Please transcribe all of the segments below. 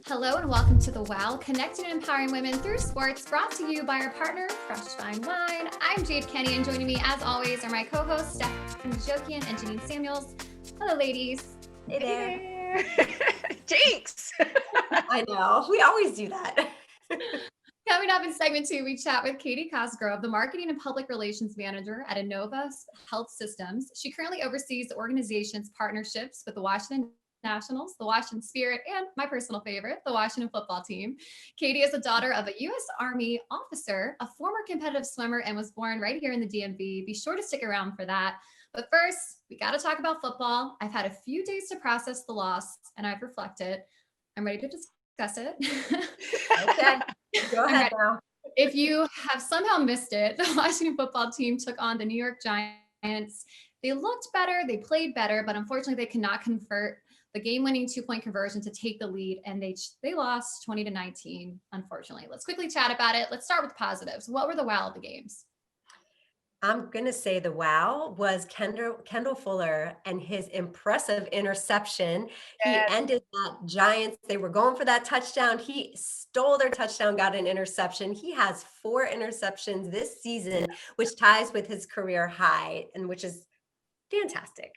Hello and welcome to The Wow, connecting and empowering women through sports, brought to you by our partner, Fresh Fine Wine. I'm Jade Kenny, and joining me as always are my co-hosts, Stephanie Jojokian and GeNienne Samuels. Hello, ladies. Hey there. Jinx. I know. We always do that. Coming up in segment 2, we chat with Katie Cosgrove, the Marketing and Public Relations Manager at Inova Health Systems. She currently oversees the organization's partnerships with the Washington Nationals, the Washington Spirit, and my personal favorite, the Washington football team. Katie is the daughter of a U.S. Army officer, a former competitive swimmer, and was born right here in the DMV. Be sure to stick around for that. But first, we got to talk about football. I've had a few days to process the loss, and I've reflected. I'm ready to discuss it. Okay, go ahead now. If you have somehow missed it, the Washington football team took on the New York Giants. They looked better, they played better, but unfortunately they could not convert the game-winning 2-point conversion to take the lead, and they lost 20-19, unfortunately. Let's quickly chat about it. Let's start with positives. What were the wow of the games? I'm going to say the wow was Kendall Fuller and his impressive interception. Yes. He ended that Giants. They were going for that touchdown. He stole their touchdown, got an interception. He has 4 interceptions this season, which ties with his career high, and which is fantastic.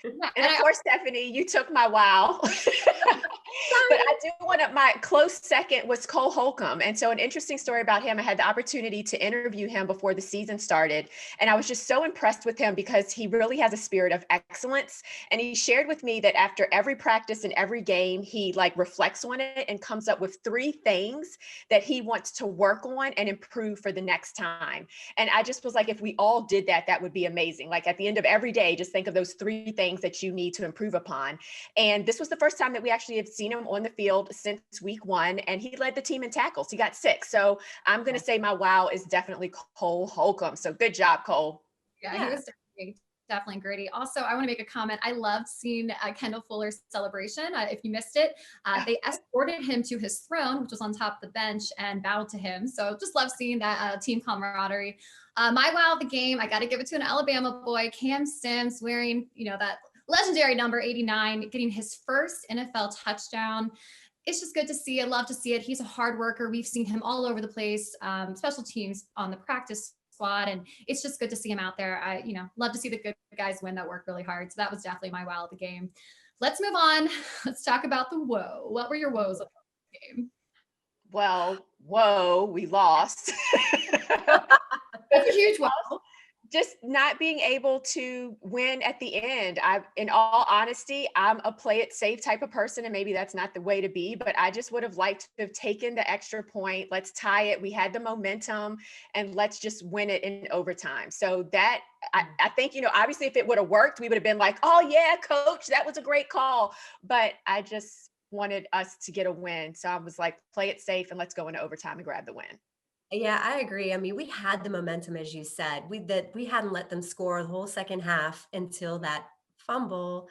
And of course, Stephanie, you took my wow. But I do want to, my close second was Cole Holcomb. And so an interesting story about him, I had the opportunity to interview him before the season started. And I was just so impressed with him because he really has a spirit of excellence. And he shared with me that after every practice and every game, he reflects on it and comes up with 3 things that he wants to work on and improve for the next time. And I just was like, if we all did that, that would be amazing. Like at the end of every day, just think of those 3 things that you need to improve upon. And this was the first time that we actually have seen him on the field since week 1, and he led the team in tackles. He got 6. So I'm going to say my wow is definitely Cole Holcomb. So good job, Cole. Yeah. He was definitely gritty. Also, I want to make a comment. I loved seeing Kendall Fuller's celebration. If you missed it, they escorted him to his throne, which was on top of the bench, and bowed to him. So just love seeing that team camaraderie. My wow of the game, I got to give it to an Alabama boy, Cam Sims, wearing, that legendary number 89, getting his first NFL touchdown. It's just good to see. I love to see it. He's a hard worker. We've seen him all over the place, special teams on the practice squad, and it's just good to see him out there. I, love to see the good guys win that work really hard. So that was definitely my wow of the game. Let's move on. Let's talk about the woe. What were your woes of the game? Well, whoa, we lost. That's a huge woe. Just not being able to win at the end. In all honesty, I'm a play it safe type of person, and maybe that's not the way to be, but I just would have liked to have taken the extra point. Let's tie it. We had the momentum, and let's just win it in overtime. So that, I think, obviously if it would have worked, we would have been like, oh yeah, coach, that was a great call. But I just wanted us to get a win. So I was like, play it safe and let's go into overtime and grab the win. Yeah, I agree. I mean, we had the momentum, as you said. We hadn't let them score the whole second half until that fumble.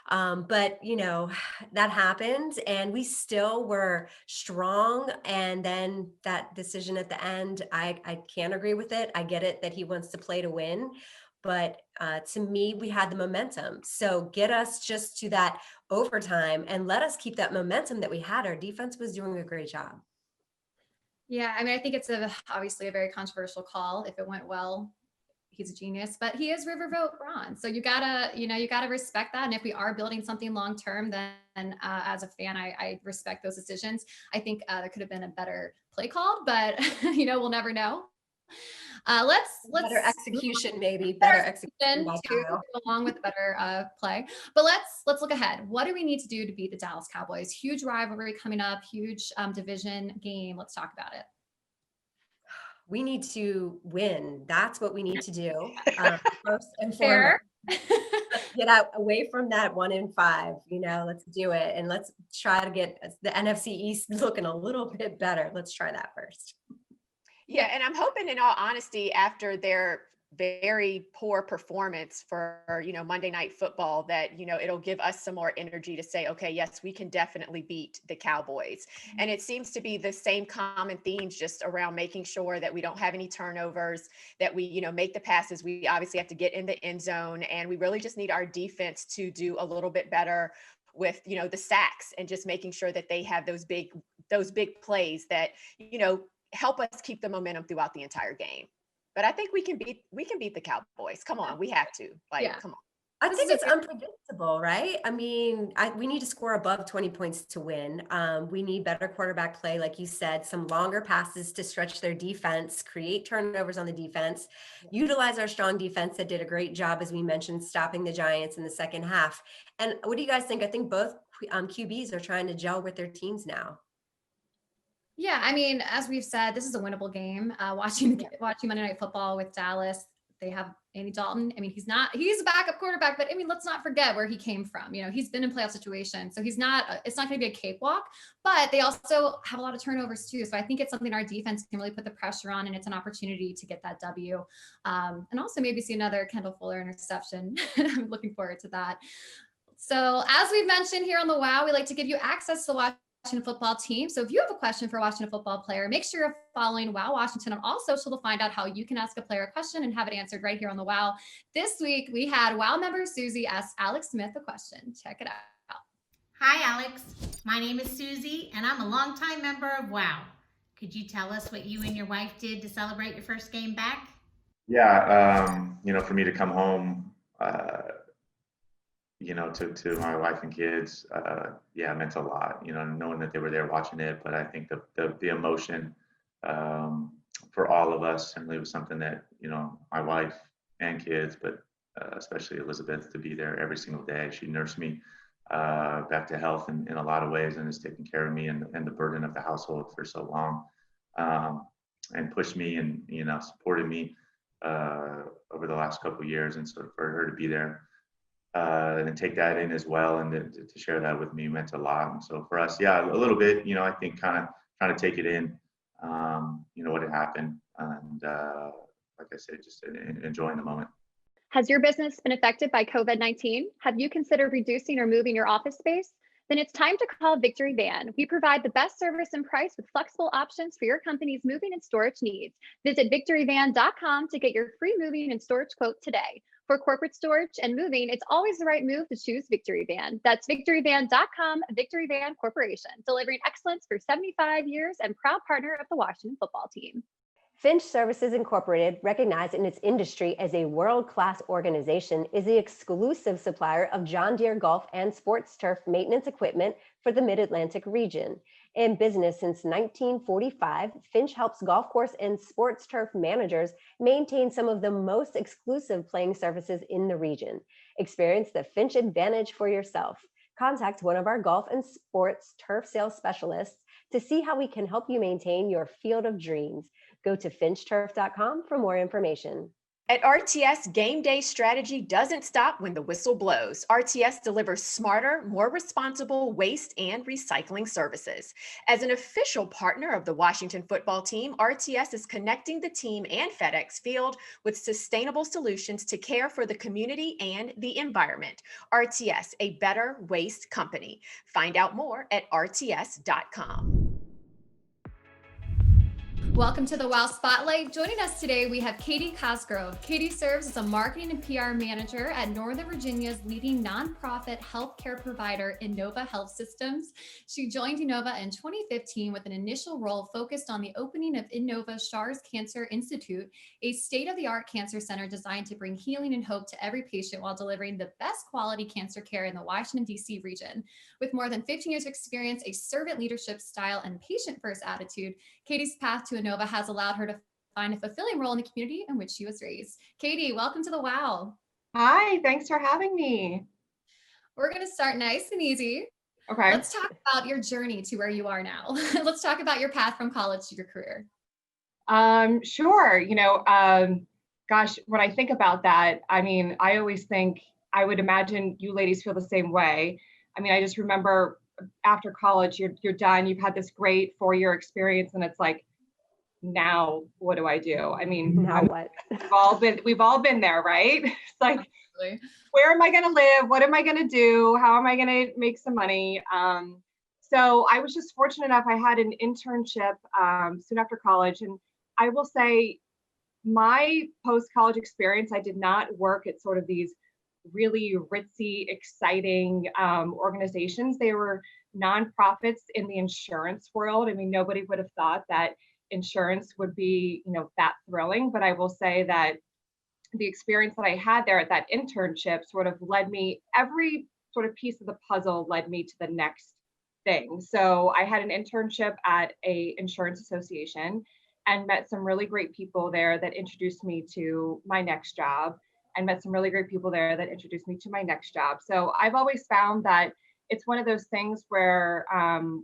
But that happened, and we still were strong. And then that decision at the end, I can't agree with it. I get it that he wants to play to win, but to me, we had the momentum. So get us just to that overtime and let us keep that momentum that we had. Our defense was doing a great job. Yeah, I mean, I think it's obviously a very controversial call. If it went well, he's a genius, but he is Riverboat Ron. So you gotta respect that. And if we are building something long-term, then as a fan, I respect those decisions. I think there could have been a better play called, but we'll never know. Let's better execution, maybe better execution by to go along with better play. But let's look ahead. What do we need to do to beat the Dallas Cowboys? Huge rivalry coming up, huge division game. Let's talk about it. We need to win. That's what we need to do. First and Fair. foremost. Let's get out away from that 1-5. Let's do it, and let's try to get the NFC East looking a little bit better. Let's try that first. Yeah, and I'm hoping, in all honesty, after their very poor performance for, Monday Night Football, that, it'll give us some more energy to say, okay, yes, we can definitely beat the Cowboys. Mm-hmm. And it seems to be the same common themes just around making sure that we don't have any turnovers, that we, make the passes. We obviously have to get in the end zone, and we really just need our defense to do a little bit better with, the sacks and just making sure that they have those big plays that, help us keep the momentum throughout the entire game. But I think we can beat the Cowboys. Come on, we have to. Come on. I think it's unpredictable, right? I mean, we need to score above 20 points to win. We need better quarterback play, like you said, some longer passes to stretch their defense, create turnovers on the defense, utilize our strong defense that did a great job, as we mentioned, stopping the Giants in the second half. And what do you guys think? I think both QBs are trying to gel with their teams now. Yeah, I mean, as we've said, this is a winnable game. Watching Monday Night Football with Dallas, they have Andy Dalton. I mean, he's a backup quarterback, but I mean, let's not forget where he came from. He's been in playoff situations, so it's not going to be a cakewalk, but they also have a lot of turnovers too. So I think it's something our defense can really put the pressure on, and it's an opportunity to get that W. And also maybe see another Kendall Fuller interception. I'm looking forward to that. So as we've mentioned here on the WOW, we like to give you access to the Washington football team. So if you have a question for a Washington football player, make sure you're following WOW Washington on all social to find out how you can ask a player a question and have it answered right here on the WOW. This week, we had WOW member Susie ask Alex Smith a question. Check it out. Hi, Alex. My name is Susie, and I'm a longtime member of WOW. Could you tell us what you and your wife did to celebrate your first game back? Yeah, for me to come home, to my wife and kids, it meant a lot, knowing that they were there watching it. But I think the emotion for all of us, certainly was something that, my wife and kids, but especially Elizabeth, to be there every single day. She nursed me back to health in a lot of ways, and has taken care of me and the burden of the household for so long, and pushed me and, supported me over the last couple of years. And so for her to be there, and take that in as well, and to share that with me meant a lot. And so for us, a little bit, I think kind of trying to take it in, what had happened, and like I said, just enjoying the moment. Has your business been affected by COVID-19? Have you considered reducing or moving your office space? Then it's time to call Victory Van. We provide the best service and price with flexible options for your company's moving and storage needs. Visit victoryvan.com to get your free moving and storage quote today. For corporate storage and moving, it's always the right move to choose Victory Van. That's victoryvan.com, Victory Van Corporation, delivering excellence for 75 years and proud partner of the Washington football team. Finch Services Incorporated, recognized in its industry as a world-class organization, is the exclusive supplier of John Deere golf and sports turf maintenance equipment for the Mid-Atlantic region. In business since 1945, Finch helps golf course and sports turf managers maintain some of the most exclusive playing surfaces in the region. Experience the Finch advantage for yourself. Contact one of our golf and sports turf sales specialists to see how we can help you maintain your field of dreams. Go to finchturf.com for more information. At RTS, game day strategy doesn't stop when the whistle blows. RTS delivers smarter, more responsible waste and recycling services. As an official partner of the Washington football team, RTS is connecting the team and FedEx Field with sustainable solutions to care for the community and the environment. RTS, a better waste company. Find out more at rts.com. Welcome to the WOW Spotlight. Joining us today, we have Katie Cosgrove. Katie serves as a marketing and PR manager at Northern Virginia's leading nonprofit healthcare provider, Inova Health Systems. She joined Inova in 2015 with an initial role focused on the opening of Inova Schar's Cancer Institute, a state-of-the-art cancer center designed to bring healing and hope to every patient while delivering the best quality cancer care in the Washington, D.C. region. With more than 15 years of experience, a servant leadership style, and patient-first attitude, Katie's path to Inova has allowed her to find a fulfilling role in the community in which she was raised. Katie, welcome to the WOW. Hi, thanks for having me. We're going to start nice and easy. Okay. Let's talk about your journey to where you are now. Let's talk about your path from college to your career. Sure. Gosh, when I think about that, I mean, I always think, I would imagine you ladies feel the same way. I mean, I just remember after college, you're done, you've had this great 4-year experience, and it's like, now what do I do? I mean, now what? We've all been there, right? It's like, Absolutely. Where am I going to live? What am I going to do? How am I going to make some money? So I was just fortunate enough. I had an internship soon after college, and I will say my post-college experience, I did not work at sort of these really ritzy, exciting organizations. They were nonprofits in the insurance world. I mean, nobody would have thought that insurance would be, that thrilling. But I will say that the experience that I had there at that internship sort of led me, every sort of piece of the puzzle led me to the next thing. So I had an internship at a insurance association and met some really great people there that introduced me to my next job, and met some really great people there that introduced me to my next job. So I've always found that it's one of those things where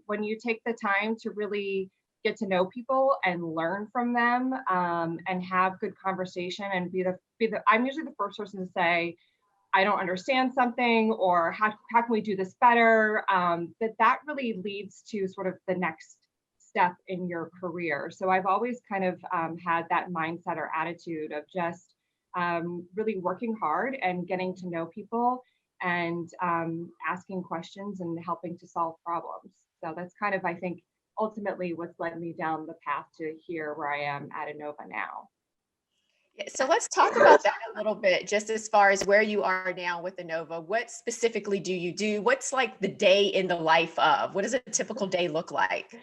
when you take the time to really get to know people and learn from them, and have good conversation and I'm usually the first person to say, I don't understand something, or how can we do this better? That really leads to sort of the next step in your career. So I've always kind of had that mindset or attitude of just really working hard and getting to know people, and asking questions and helping to solve problems. So that's kind of, I think, ultimately what's led me down the path to here where I am at Inova now. So let's talk about that a little bit, just as far as where you are now with Inova. What specifically do you do? What's like the day in the life of? What does a typical day look like?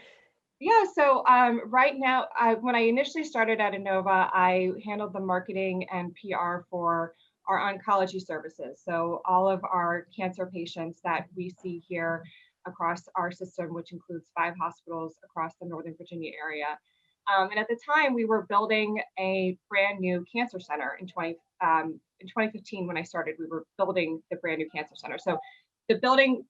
Yeah, so right now, when I initially started at Inova, I handled the marketing and PR for our oncology services. So all of our cancer patients that we see here across our system, which includes 5 hospitals across the Northern Virginia area. And at the time, we were building a brand new cancer center in 2015. When I started, we were building the brand new cancer center. So the building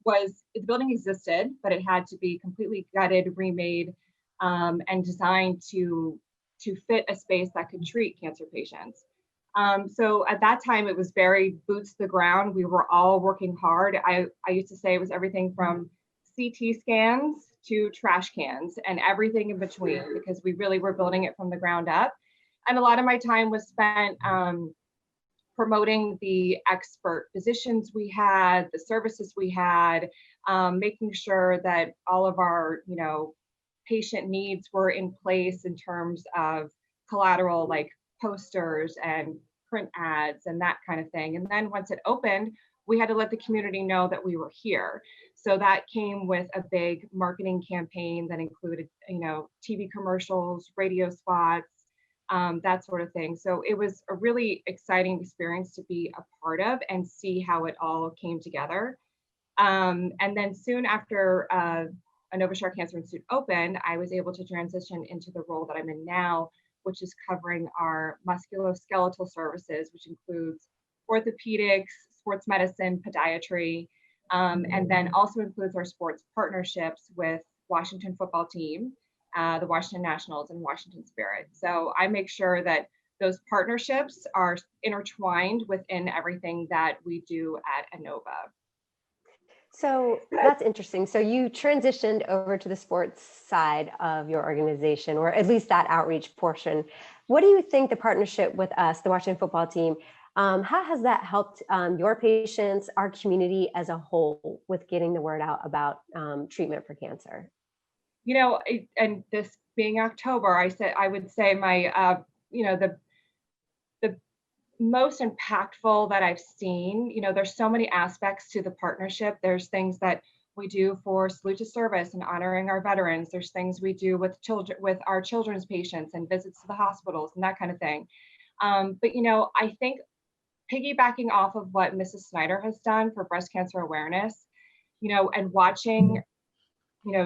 existed, but it had to be completely gutted, remade, and designed to fit a space that could treat cancer patients. So at that time, it was very boots to the ground. We were all working hard. I used to say it was everything from CT scans to trash cans and everything in between, because we really were building it from the ground up. And a lot of my time was spent promoting the expert physicians we had, the services we had, making sure that all of our, patient needs were in place in terms of collateral, like posters and print ads and that kind of thing. And then once it opened, we had to let the community know that we were here. So that came with a big marketing campaign that included, TV commercials, radio spots, that sort of thing. So it was a really exciting experience to be a part of and see how it all came together. And then soon after Inova Shore Cancer Institute opened, I was able to transition into the role that I'm in now, which is covering our musculoskeletal services, which includes orthopedics, sports medicine, podiatry, and then also includes our sports partnerships with Washington football team, the Washington Nationals, and Washington Spirit. So I make sure that those partnerships are intertwined within everything that we do at Inova. So that's interesting. So you transitioned over to the sports side of your organization, or at least that outreach portion. What do you think the partnership with us, the Washington football team, how has that helped your patients, our community as a whole, with getting the word out about treatment for cancer? And this being October, I would say my, the most impactful that I've seen, there's so many aspects to the partnership. There's things that we do for Salute to Service and honoring our veterans. There's things we do with children, with our children's patients, and visits to the hospitals and that kind of thing. But I think piggybacking off of what Mrs. Snyder has done for breast cancer awareness, and watching,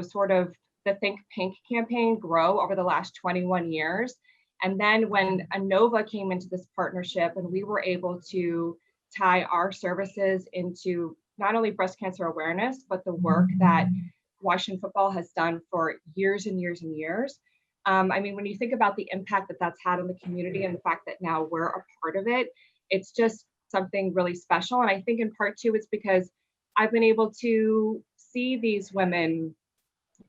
sort of the Think Pink campaign grow over the last 21 years. And then when Inova came into this partnership and we were able to tie our services into not only breast cancer awareness, but the work that Washington football has done for years and years and years. When you think about the impact that that's had on the community and the fact that now we're a part of it, it's just something really special. And I think in part too, it's because I've been able to see these women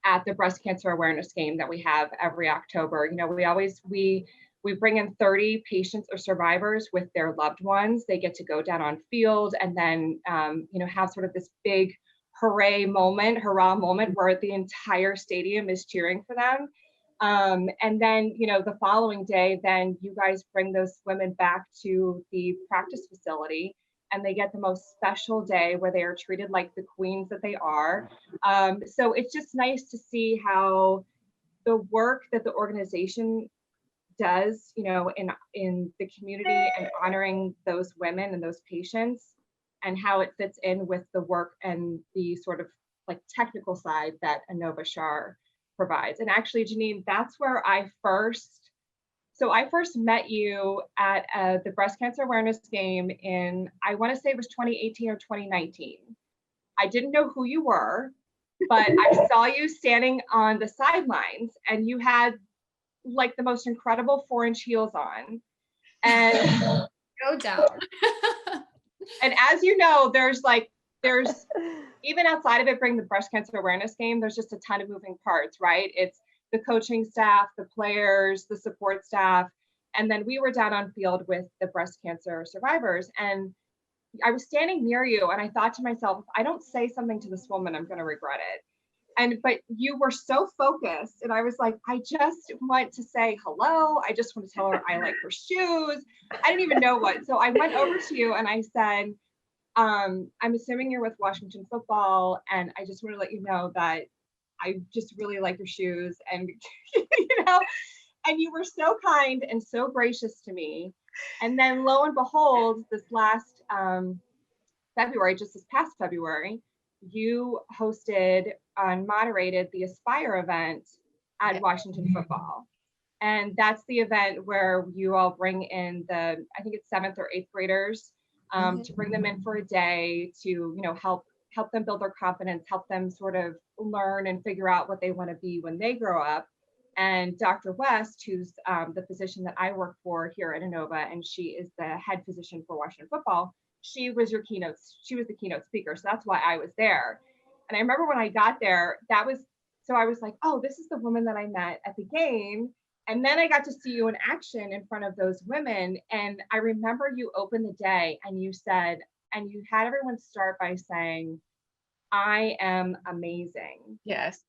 at the breast cancer awareness game that we have every October. We bring in 30 patients or survivors with their loved ones. They get to go down on field and then have sort of this big hurrah moment where the entire stadium is cheering for them. And then, the following day, then you guys bring those women back to the practice facility and they get the most special day where they are treated like the queens that they are. So it's just nice to see how the work that the organization does, you know, in the community and honoring those women and those patients, and how it fits in with the work and the sort of like technical side that Inova Shar provides. And actually, GeNienne, that's where I first met you at the breast cancer awareness game in, I want to say it was 2018 or 2019. I didn't know who you were, but I saw you standing on the sidelines, and you had like the most incredible 4-inch heels on. And Go down. and as you know, there's even outside of it, bring the breast cancer awareness game, there's just a ton of moving parts, right? It's the coaching staff, the players, the support staff. And then we were down on field with the breast cancer survivors. And I was standing near you, and I thought to myself, if I don't say something to this woman, I'm going to regret it. But you were so focused, and I was like, I just want to say hello. I just want to tell her I like her shoes. I didn't even know what. So I went over to you and I said, I'm assuming you're with Washington Football, and I just want to let you know that I just really like your shoes. And you know, and you were so kind and so gracious to me. And then lo and behold, this last February, just this past February, you hosted and moderated the Aspire event at Washington Football. And that's the event where you all bring in I think it's 7th or 8th graders, to bring them in for a day to, you know, help them build their confidence, help them sort of learn and figure out what they want to be when they grow up. And Dr. West, who's the physician that I work for here at Inova, and she is the head physician for Washington Football, she was the keynote speaker. So that's why I was there. And I remember when I got there, I was like, oh, this is the woman that I met at the game. And then I got to see you in action in front of those women. And I remember you opened the day and you said, and you had everyone start by saying, I am amazing. Yes.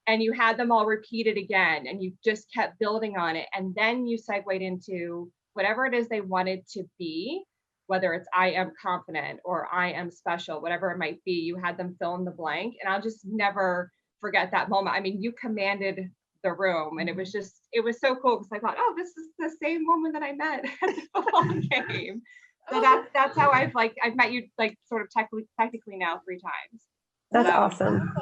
And you had them all repeat it again, and you just kept building on it. And then you segued into whatever it is they wanted to be, whether it's I am confident or I am special, whatever it might be. You had them fill in the blank. And I'll just never forget that moment. I mean, you commanded the room, and it was so cool, because I thought, oh, this is the same woman that I met at the football game. So that's how I've met you, like, sort of technically now 3 times. That's awesome.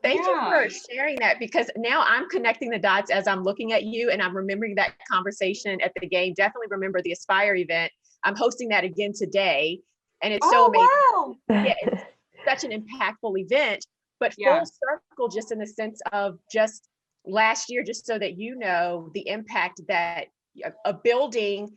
Thank you for sharing that, because now I'm connecting the dots as I'm looking at you, and I'm remembering that conversation at the game. Definitely remember the Aspire event. I'm hosting that again today, and it's so amazing. Wow. Yeah, it's such an impactful event, but full circle, just in the sense of just last year, just so that you know the impact that a building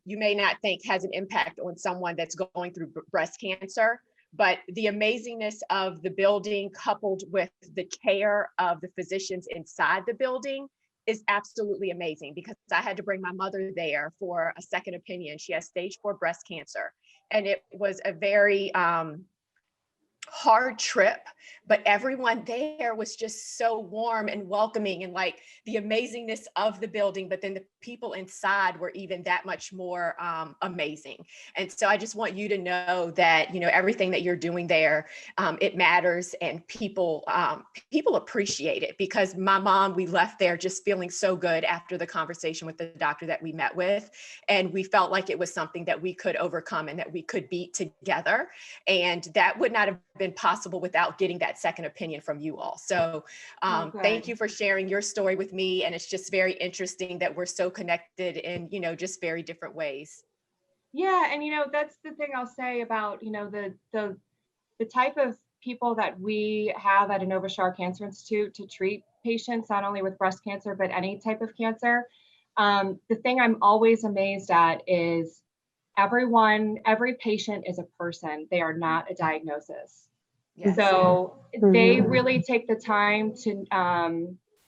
you may not think has an impact on someone that's going through breast cancer. But the amazingness of the building, coupled with the care of the physicians inside the building, is absolutely amazing, because I had to bring my mother there for a second opinion. She has stage 4 breast cancer, and it was a very hard trip, but everyone there was just so warm and welcoming, and like the amazingness of the building, but then the people inside were even that much more amazing. And so I just want you to know that, you know, everything that you're doing there, it matters, and people appreciate it, because my mom, we left there just feeling so good after the conversation with the doctor that we met with, and we felt like it was something that we could overcome and that we could beat together. And that would not have been possible without getting that second opinion from you all. So thank you for sharing your story with me. And it's just very interesting that we're so connected in, you know, just very different ways. Yeah. And, you know, that's the thing I'll say about, you know, the type of people that we have at Inova Shar Cancer Institute to treat patients, not only with breast cancer, but any type of cancer. The thing I'm always amazed at is every patient is a person. They are not a diagnosis. Yes. So they really take the time to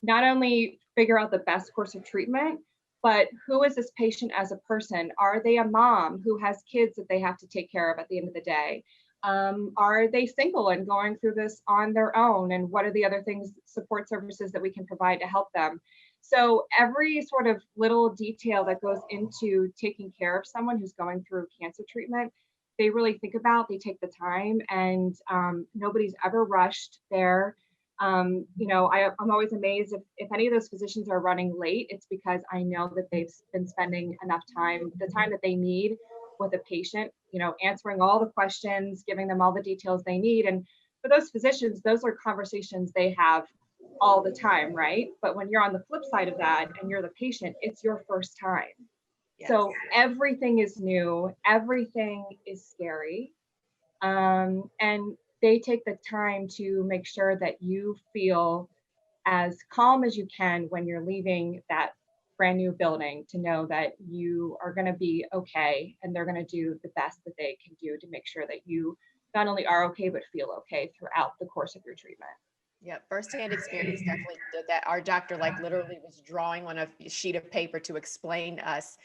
not only figure out the best course of treatment, but who is this patient as a person? Are they a mom who has kids that they have to take care of at the end of the day? Are they single and going through this on their own? And what are the other things, support services that we can provide to help them? So every sort of little detail that goes into taking care of someone who's going through cancer treatment they really think about, they take the time, and nobody's ever rushed there. I'm always amazed if any of those physicians are running late, it's because I know that they've been spending enough time, the time that they need with a patient, answering all the questions, giving them all the details they need. And for those physicians, those are conversations they have all the time, right? But when you're on the flip side of that and you're the patient, it's your first time. Yes. So everything is new, everything is scary. And they take the time to make sure that you feel as calm as you can when you're leaving that brand new building, to know that you are going to be okay, and they're going to do the best that they can do to make sure that you not only are okay, but feel okay throughout the course of your treatment. Yeah, firsthand experience definitely did that. Our doctor literally was drawing on a sheet of paper to explain to us,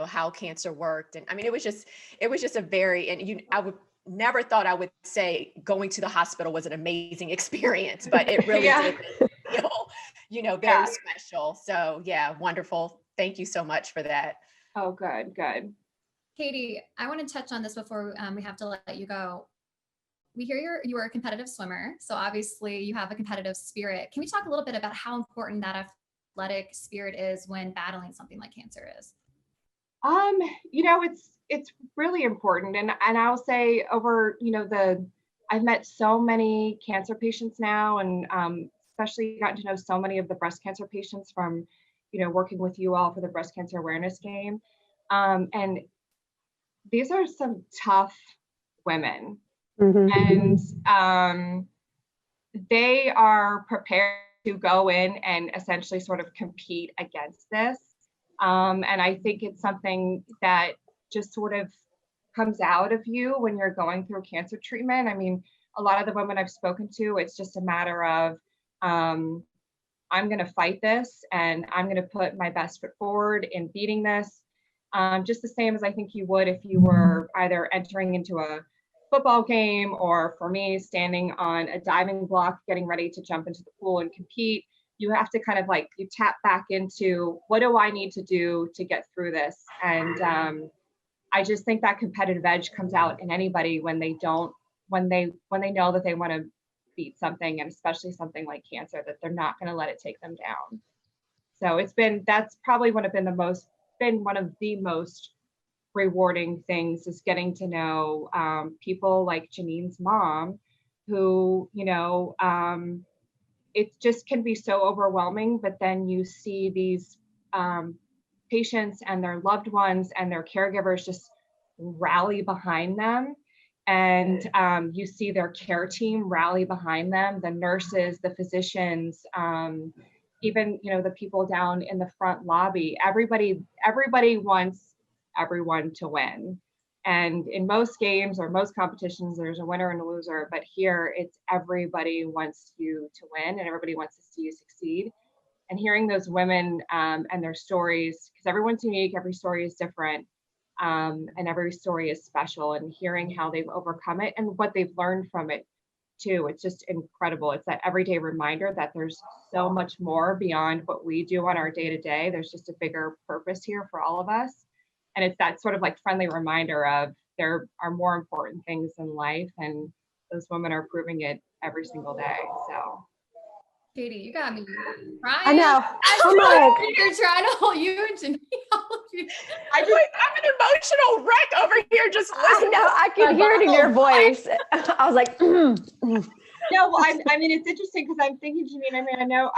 how cancer worked. And I mean, it was just a very, I would never thought I would say going to the hospital was an amazing experience, but it really did feel, very special. So yeah, wonderful. Thank you so much for that. Oh, good. Katie, I want to touch on this before we have to let you go. We hear you are a competitive swimmer, so obviously you have a competitive spirit. Can we talk a little bit about how important that athletic spirit is when battling something like cancer is? It's really important, and I'll say over I've met so many cancer patients now, and especially gotten to know so many of the breast cancer patients from working with you all for the breast cancer awareness game, and these are some tough women. And they are prepared to go in and essentially sort of compete against this. And I think it's something that just sort of comes out of you when you're going through cancer treatment. I mean, a lot of the women I've spoken to, it's just a matter of, I'm going to fight this, and I'm going to put my best foot forward in beating this. Just the same as I think you would if you were either entering into a football game, or for me, standing on a diving block, getting ready to jump into the pool and compete. You have to kind of you tap back into, what do I need to do to get through this? And I just think that competitive edge comes out in anybody when they know that they want to beat something, and especially something like cancer, that they're not going to let it take them down. So that's probably one of the most rewarding things, is getting to know people like GeNienne's mom, who it just can be so overwhelming, but then you see these patients and their loved ones and their caregivers just rally behind them, and you see their care team rally behind them, the nurses, the physicians, even the people down in the front lobby. Everybody wants everyone to win. And in most games or most competitions, there's a winner and a loser, but here it's everybody wants you to win, and everybody wants to see you succeed. And hearing those women and their stories, because everyone's unique, every story is different, and every story is special, and hearing how they've overcome it and what they've learned from it too, it's just incredible. It's that everyday reminder that there's so much more beyond what we do on our day-to-day. There's just a bigger purpose here for all of us. And it's that sort of friendly reminder of there are more important things in life, and those women are proving it every single day. So, Katie, you got me crying. I know. You're trying to hold you and GeNienne. I'm an emotional wreck over here. Just listening. I know. I can hear it in your voice. I was like, No, well, I mean, it's interesting because I'm thinking, GeNienne, I know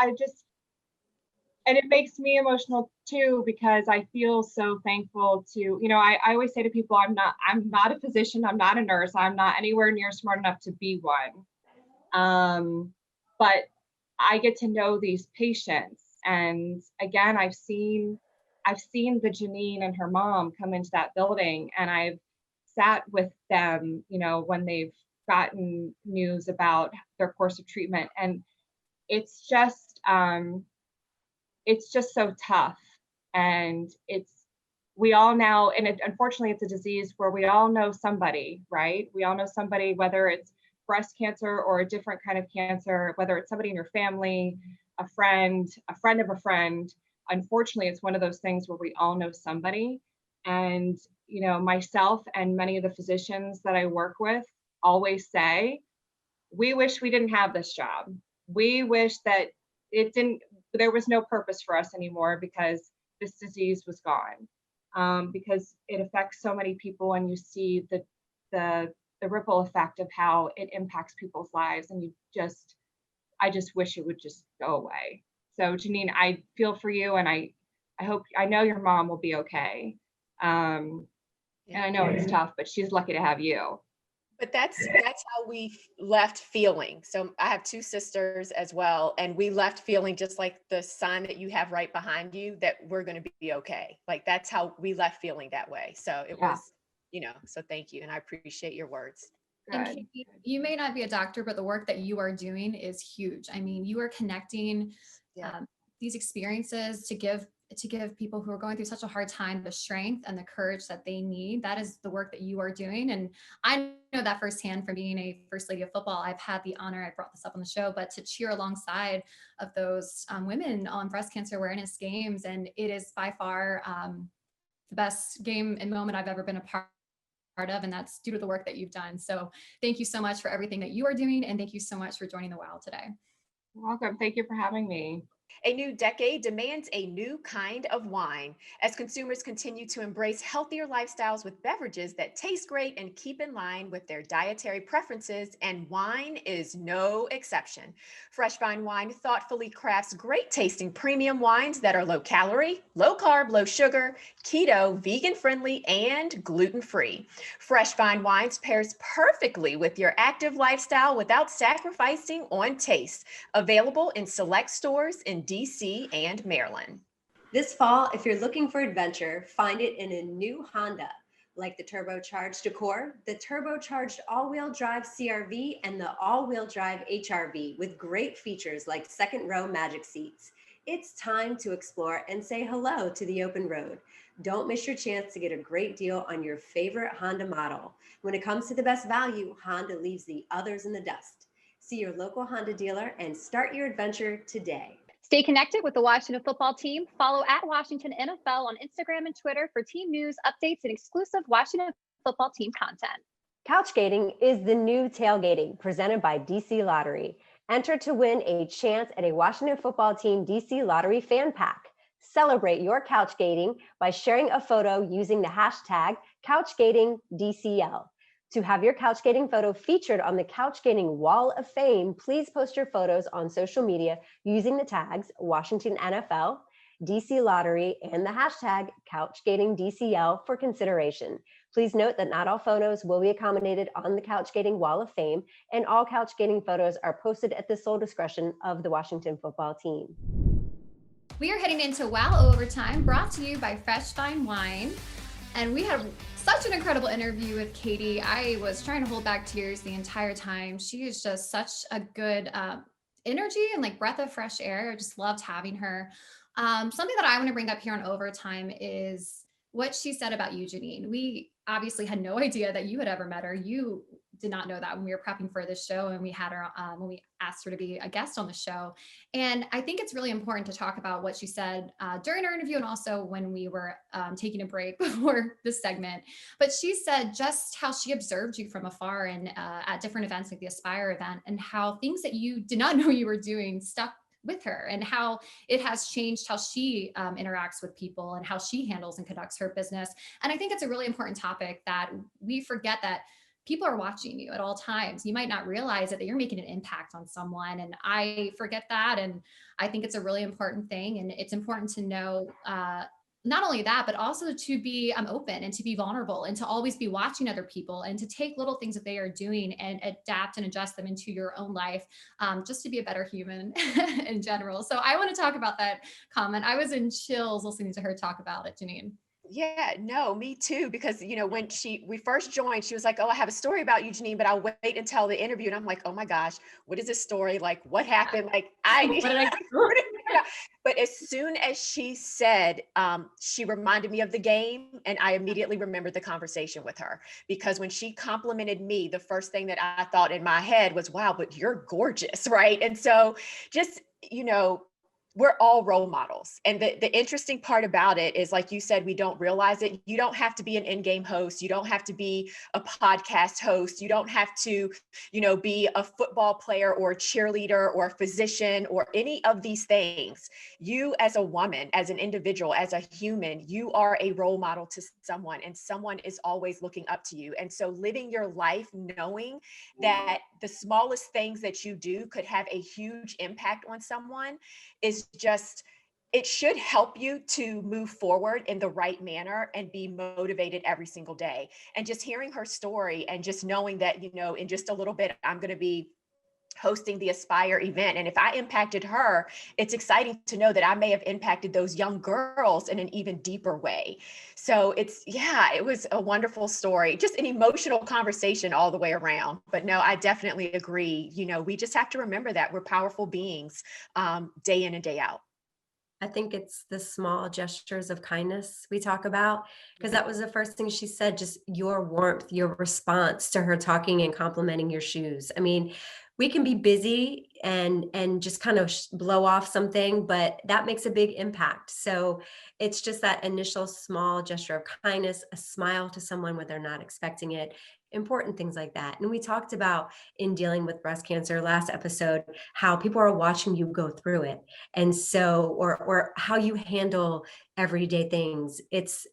and it makes me emotional too, because I feel so thankful to, I always say to people, I'm not a physician, I'm not a nurse, I'm not anywhere near smart enough to be one. But I get to know these patients. And again, I've seen the GeNienne and her mom come into that building, and I've sat with them, when they've gotten news about their course of treatment. And it's just so tough. And we all now, and unfortunately it's a disease where we all know somebody, right? We all know somebody, whether it's breast cancer or a different kind of cancer, whether it's somebody in your family, a friend of a friend. Unfortunately, it's one of those things where we all know somebody. And, myself and many of the physicians that I work with always say, we wish we didn't have this job. We wish that there was no purpose for us anymore because this disease was gone. Because it affects so many people, and you see the ripple effect of how it impacts people's lives. And I just wish it would just go away. So GeNienne, I feel for you, and I know your mom will be okay. And I know it's tough, but she's lucky to have you. But that's how we left feeling. So I have two sisters as well, and we left feeling just like the sign that you have right behind you, that we're going to be okay. Like that's how we left feeling that way. So it was, so thank you. And I appreciate your words. And Katie, you may not be a doctor, but the work that you are doing is huge. I mean, you are connecting these experiences to give people who are going through such a hard time the strength and the courage that they need. That is the work that you are doing. And I know that firsthand from being a first lady of football. I've had the honor, I brought this up on the show, but to cheer alongside of those women on breast cancer awareness games. And it is by far the best game and moment I've ever been a part of, and that's due to the work that you've done. So thank you so much for everything that you are doing, and thank you so much for joining the WOW today. You're welcome. Thank you for having me. A new decade demands a new kind of wine as consumers continue to embrace healthier lifestyles with beverages that taste great and keep in line with their dietary preferences, and wine is no exception. Fresh Vine Wine thoughtfully crafts great tasting premium wines that are low calorie, low carb, low sugar, keto, vegan friendly, and gluten free. Fresh Vine Wines pairs perfectly with your active lifestyle without sacrificing on taste. Available in select stores in DC and Maryland. This fall, if you're looking for adventure, find it in a new Honda, like the turbocharged Accord, the turbocharged all-wheel drive CRV, and the all-wheel drive HRV with great features like second row magic seats. It's time to explore and say hello to the open road. Don't miss your chance to get a great deal on your favorite Honda model. When it comes to the best value, Honda leaves the others in the dust. See your local Honda dealer and start your adventure today. Stay connected with the Washington football team. Follow at Washington NFL on Instagram and Twitter for team news, updates, and exclusive Washington football team content. Couchgating is the new tailgating presented by DC Lottery. Enter to win a chance at a Washington football team DC Lottery fan pack. Celebrate your couchgating by sharing a photo using the hashtag CouchgatingDCL. To have your couchgating photo featured on the Couchgating Wall of Fame, please post your photos on social media using the tags Washington NFL, DC Lottery, and the hashtag CouchgatingDCL for consideration. Please note that not all photos will be accommodated on the Couchgating Wall of Fame, and all couchgating photos are posted at the sole discretion of the Washington football team. We are heading into WOW Overtime, brought to you by Fresh Vine Wine. And we had such an incredible interview with Katie. I was trying to hold back tears the entire time. She is just such a good energy and like breath of fresh air. I just loved having her. Something that I want to bring up here on Overtime is what she said about you, GeNienne. We obviously had no idea that you had ever met her. You did not know that when we were prepping for this show and we had her when we asked her to be a guest on the show. And I think it's really important to talk about what she said during our interview and also when we were taking a break before this segment. But she said just how she observed you from afar and at different events like the Aspire event, and how things that you did not know you were doing stuck with her, and how it has changed how she interacts with people and how she handles and conducts her business. And I think it's a really important topic that we forget, that people are watching you at all times. You might not realize it, that you're making an impact on someone. And I forget that. And I think it's a really important thing. And it's important to know not only that, but also to be open and to be vulnerable and to always be watching other people and to take little things that they are doing and adapt and adjust them into your own life, just to be a better human in general. So I want to talk about that comment. I was in chills listening to her talk about it, GeNienne. Yeah, no, me too. Because, when we first joined, she was like, oh, I have a story about you, GeNienne, but I'll wait until the interview. And I'm like, oh my gosh, what is this story? Like, what happened? Like, but as soon as she said, she reminded me of the game, and I immediately remembered the conversation with her, because when she complimented me, the first thing that I thought in my head was, wow, but you're gorgeous. Right. And so just, we're all role models. And the interesting part about it is, like you said, we don't realize it. You don't have to be an in-game host. You don't have to be a podcast host. You don't have to, be a football player or a cheerleader or a physician or any of these things. You as a woman, as an individual, as a human, you are a role model to someone, and someone is always looking up to you. And so living your life knowing that the smallest things that you do could have a huge impact on someone is just, it should help you to move forward in the right manner and be motivated every single day. And just hearing her story and just knowing that, in just a little bit, I'm going to be hosting the Aspire event. And if I impacted her, it's exciting to know that I may have impacted those young girls in an even deeper way. So it was a wonderful story, just an emotional conversation all the way around. But no, I definitely agree. We just have to remember that we're powerful beings, day in and day out. I think it's the small gestures of kindness we talk about, because that was the first thing she said, just your warmth, your response to her talking and complimenting your shoes. I mean, we can be busy and just kind of blow off something, but that makes a big impact. So it's just that initial small gesture of kindness, a smile to someone when they're not expecting it, important things like that. And we talked about, in dealing with breast cancer last episode, how people are watching you go through it. And so, or how you handle everyday things. It's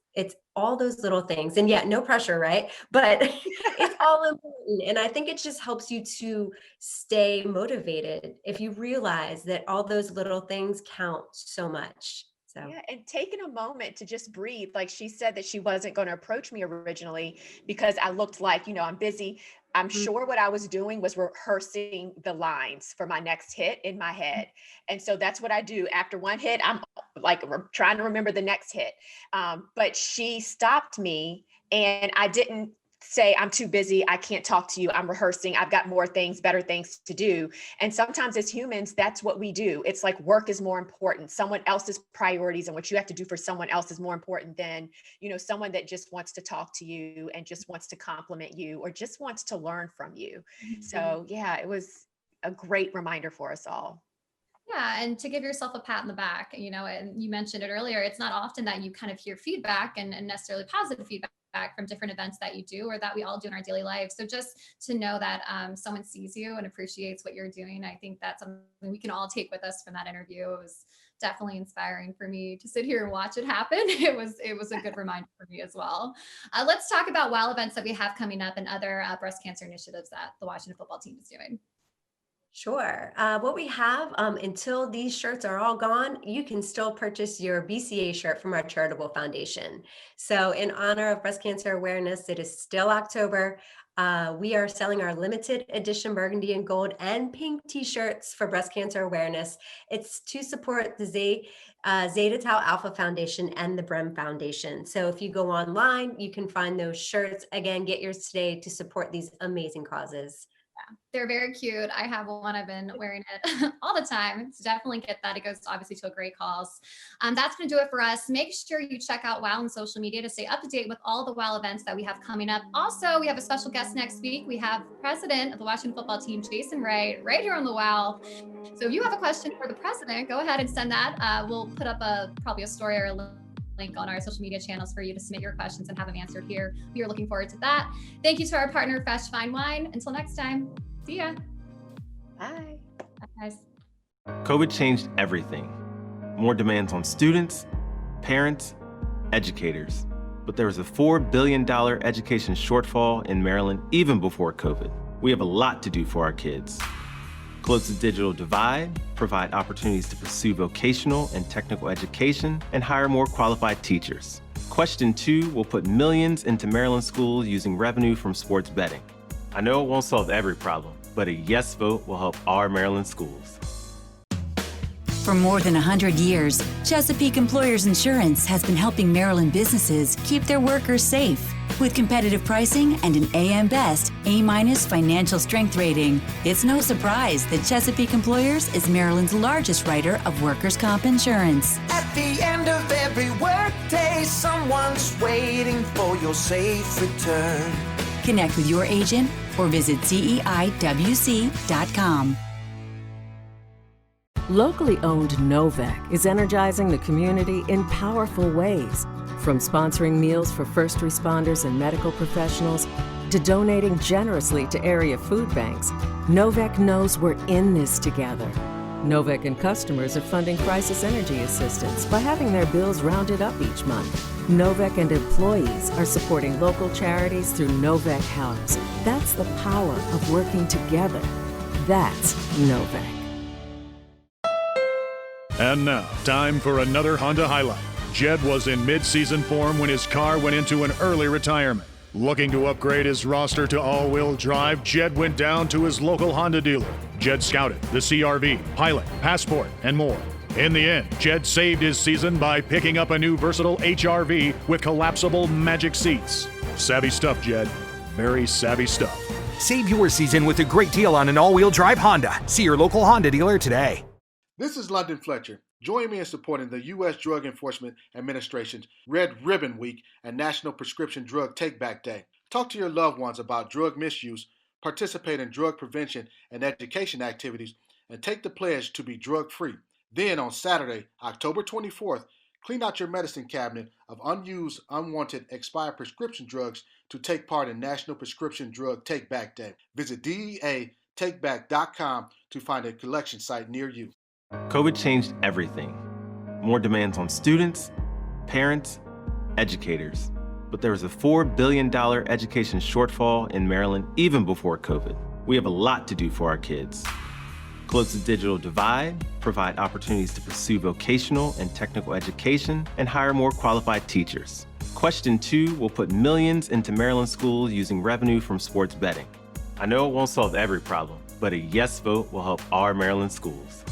all those little things, and yet no pressure, right? But it's all important. And I think it just helps you to stay motivated if you realize that all those little things count so much. So. Yeah, and taking a moment to just breathe. Like she said that she wasn't going to approach me originally because I looked like, I'm busy. I'm sure what I was doing was rehearsing the lines for my next hit in my head. And so that's what I do. After one hit, I'm like trying to remember the next hit. But she stopped me, and I didn't say, I'm too busy, I can't talk to you, I'm rehearsing, I've got more things, better things to do. And sometimes as humans, that's what we do. It's like work is more important. Someone else's priorities and what you have to do for someone else is more important than, someone that just wants to talk to you and just wants to compliment you or just wants to learn from you. Mm-hmm. So yeah, it was a great reminder for us all. Yeah, and to give yourself a pat on the back, and you mentioned it earlier, it's not often that you kind of hear feedback and necessarily positive feedback from different events that you do or that we all do in our daily lives. So just to know that someone sees you and appreciates what you're doing, I think that's something we can all take with us from that interview. It was definitely inspiring for me to sit here and watch it happen. It was a good reminder for me as well. Let's talk about WOW events that we have coming up and other breast cancer initiatives that the Washington football team is doing. Sure. What we have, until these shirts are all gone, you can still purchase your BCA shirt from our charitable foundation. So in honor of breast cancer awareness, it is still October. We are selling our limited edition burgundy and gold and pink t-shirts for breast cancer awareness. It's to support the Zeta Tau Alpha Foundation and the Brem Foundation. So if you go online, you can find those shirts. Again, get yours today to support these amazing causes. They're very cute. I have one. I've been wearing it all the time. So definitely get that. It goes obviously to a great cause. That's going to do it for us. Make sure you check out WOW on social media to stay up to date with all the WOW events that we have coming up. Also, we have a special guest next week. We have President of the Washington football team, Jason Wright, right here on the WOW. So if you have a question for the president, go ahead and send that. We'll put up probably a story or a link on our social media channels for you to submit your questions and have them answered here. We are looking forward to that. Thank you to our partner, Fresh Fine Wine. Until next time, see ya. Bye. Bye, guys. COVID changed everything. More demands on students, parents, educators. But there was a $4 billion education shortfall in Maryland even before COVID. We have a lot to do for our kids. Close the digital divide, provide opportunities to pursue vocational and technical education, and hire more qualified teachers. Question 2 will put millions into Maryland schools using revenue from sports betting. I know it won't solve every problem, but a yes vote will help our Maryland schools. For more than 100 years, Chesapeake Employers Insurance has been helping Maryland businesses keep their workers safe. With competitive pricing and an AM Best A- financial strength rating, it's no surprise that Chesapeake Employers is Maryland's largest writer of workers' comp insurance. At the end of every workday, someone's waiting for your safe return. Connect with your agent or visit CEIWC.com. Locally owned Novec is energizing the community in powerful ways, from sponsoring meals for first responders and medical professionals to donating generously to area food banks. Novec knows we're in this together. Novec and customers are funding crisis energy assistance by having their bills rounded up each month. Novec and employees are supporting local charities through Novec Helps. That's the power of working together. That's Novec. And now, time for another Honda highlight. Jed was in mid-season form when his car went into an early retirement. Looking to upgrade his roster to all-wheel drive, Jed went down to his local Honda dealer. Jed scouted the CR-V, Pilot, Passport, and more. In the end, Jed saved his season by picking up a new versatile HR-V with collapsible magic seats. Savvy stuff, Jed. Very savvy stuff. Save your season with a great deal on an all-wheel drive Honda. See your local Honda dealer today. This is London Fletcher. Join me in supporting the U.S. Drug Enforcement Administration's Red Ribbon Week and National Prescription Drug Take-Back Day. Talk to your loved ones about drug misuse, participate in drug prevention and education activities, and take the pledge to be drug-free. Then on Saturday, October 24th, clean out your medicine cabinet of unused, unwanted, expired prescription drugs to take part in National Prescription Drug Take-Back Day. Visit DEATakeback.com to find a collection site near you. COVID changed everything. More demands on students, parents, educators. But there was a $4 billion education shortfall in Maryland even before COVID. We have a lot to do for our kids. Close the digital divide, provide opportunities to pursue vocational and technical education, and hire more qualified teachers. Question 2 will put millions into Maryland schools using revenue from sports betting. I know it won't solve every problem, but a yes vote will help our Maryland schools.